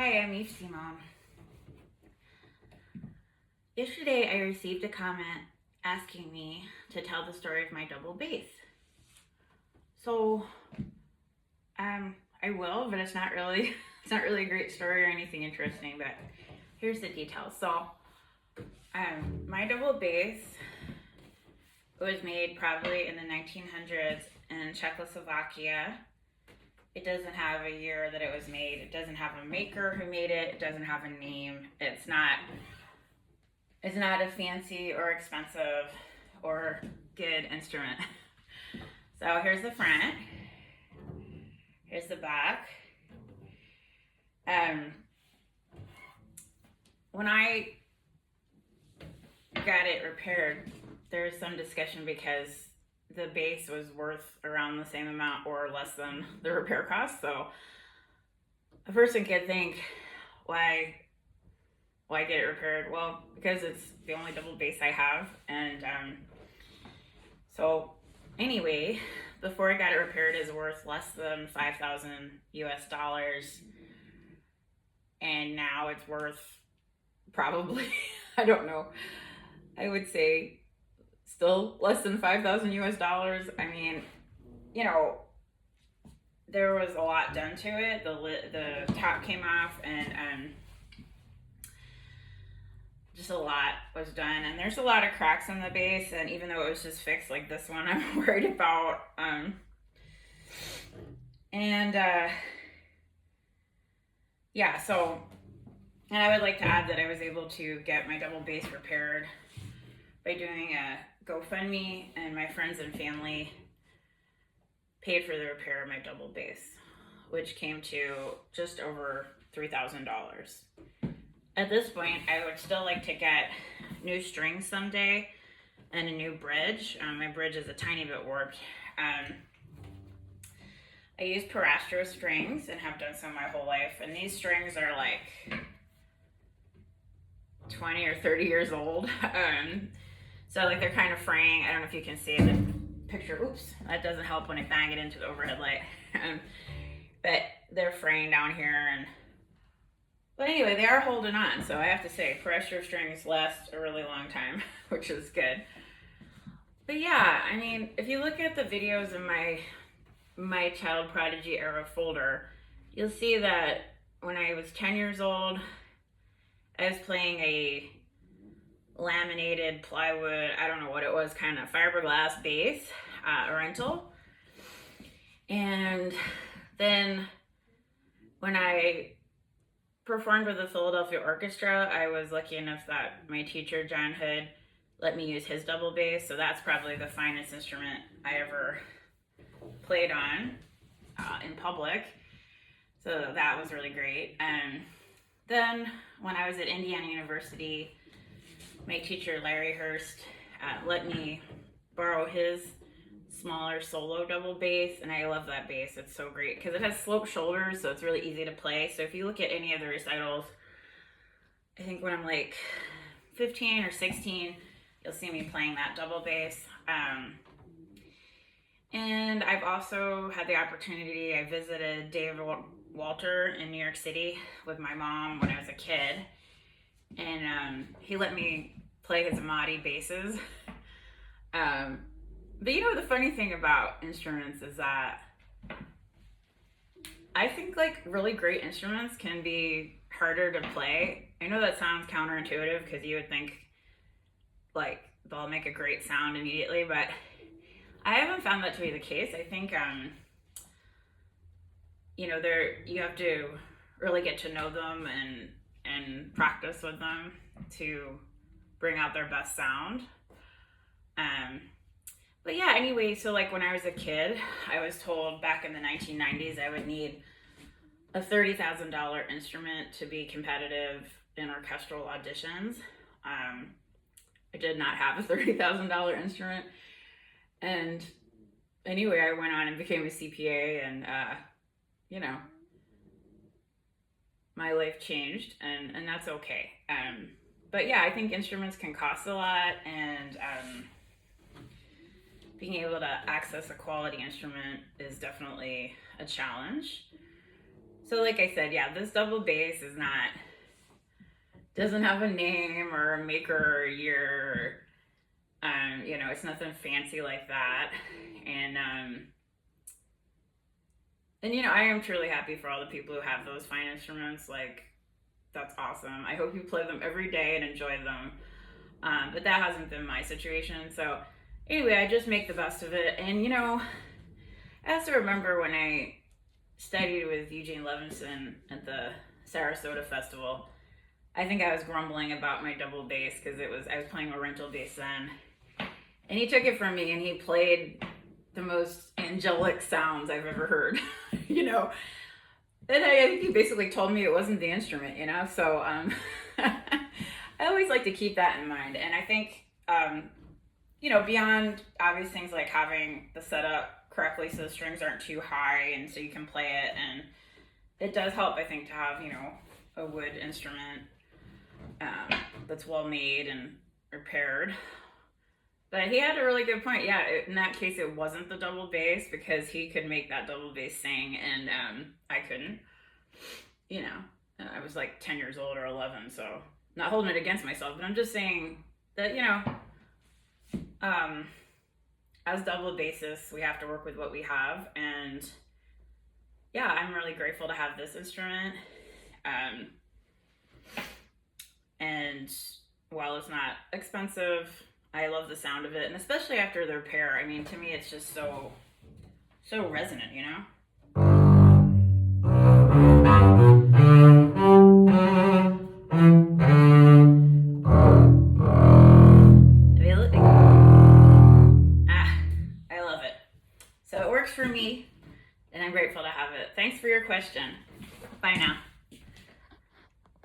Hi, I'm Eve's mom. Yesterday I received a comment asking me to tell the story of my double bass. So, I will, but it's not really a great story or anything interesting, but here's the details. So, my double bass was made probably in the 1900s in Czechoslovakia. It doesn't have a year that it was made. It doesn't have a maker who made it. It doesn't have a name. It's not a fancy or expensive or good instrument. So here's the front. Here's the back. When I got it repaired, there was some discussion because the bass was worth around the same amount or less than the repair cost. So a person could think, why get it repaired? Well, because it's the only double bass I have. And so anyway, before I got it repaired, it was worth less than $5,000 US. And now it's worth probably, I don't know, I would say still less than $5,000 US. I mean, there was a lot done to it. The top came off, and just a lot was done. And there's a lot of cracks in the bass. And even though it was just fixed like this one, I'm worried about. Yeah. So, and I would like to add that I was able to get my double bass repaired by doing a GoFundMe, and my friends and family paid for the repair of my double bass, which came to just over $3,000. At this point, I would still like to get new strings someday and a new bridge. My bridge is a tiny bit warped. I use Parastro strings and have done so my whole life, and these strings are like 20 or 30 years old. So like they're kind of fraying. I don't know if you can see the picture. Oops, that doesn't help when I bang it into the overhead light. But they're fraying down here, but anyway, they are holding on. So I have to say, Parastro strings last a really long time, which is good. But yeah, I mean, if you look at the videos in my child prodigy era folder, you'll see that when I was 10 years old, I was playing a laminated plywood, I don't know what it was, kind of fiberglass bass, rental. And then when I performed with the Philadelphia Orchestra, I was lucky enough that my teacher, John Hood, let me use his double bass. So that's probably the finest instrument I ever played on in public. So that was really great. And then when I was at Indiana University, my teacher, Larry Hurst, let me borrow his smaller solo double bass, and I love that bass. It's so great because it has sloped shoulders, so it's really easy to play. So if you look at any of the recitals, I think when I'm like 15 or 16, you'll see me playing that double bass. And I've also had the opportunity, I visited David Walter in New York City with my mom when I was a kid, and he let me play his Amati basses. But the funny thing about instruments is that I think like really great instruments can be harder to play. I know that sounds counterintuitive because you would think like they'll make a great sound immediately, but I haven't found that to be the case. I think you have to really get to know them and practice with them to bring out their best sound. But yeah, anyway, so like when I was a kid, I was told back in the 1990s I would need a $30,000 instrument to be competitive in orchestral auditions. I did not have a $30,000 instrument. And anyway, I went on and became a CPA, and my life changed, and that's okay. But yeah, I think instruments can cost a lot, and being able to access a quality instrument is definitely a challenge. So like I said, yeah, this double bass is not, doesn't have a name or a maker or a year. You know, it's nothing fancy like that. And you know, I am truly happy for all the people who have those fine instruments. Like, that's awesome. I hope you play them every day and enjoy them. But that hasn't been my situation. So anyway, I just make the best of it. And you know, I also remember when I studied with Eugene Levinson at the Sarasota Festival, I think I was grumbling about my double bass because I was playing a rental bass then. And he took it from me and he played the most angelic sounds I've ever heard, you know. And I think he basically told me it wasn't the instrument, you know. So I always like to keep that in mind. And I think, you know, beyond obvious things like having the setup correctly so the strings aren't too high and so you can play it, and it does help, I think, to have, you know, a wood instrument that's well made and repaired. But he had a really good point. Yeah, in that case, it wasn't the double bass because he could make that double bass sing, and I couldn't. You know, I was like 10 years old or 11, so not holding it against myself, but I'm just saying that, you know, as double bassists, we have to work with what we have. And yeah, I'm really grateful to have this instrument. And while it's not expensive, I love the sound of it, and especially after the repair. I mean, to me, it's just so resonant, you know? I love it. So it works for me, and I'm grateful to have it. Thanks for your question. Bye now.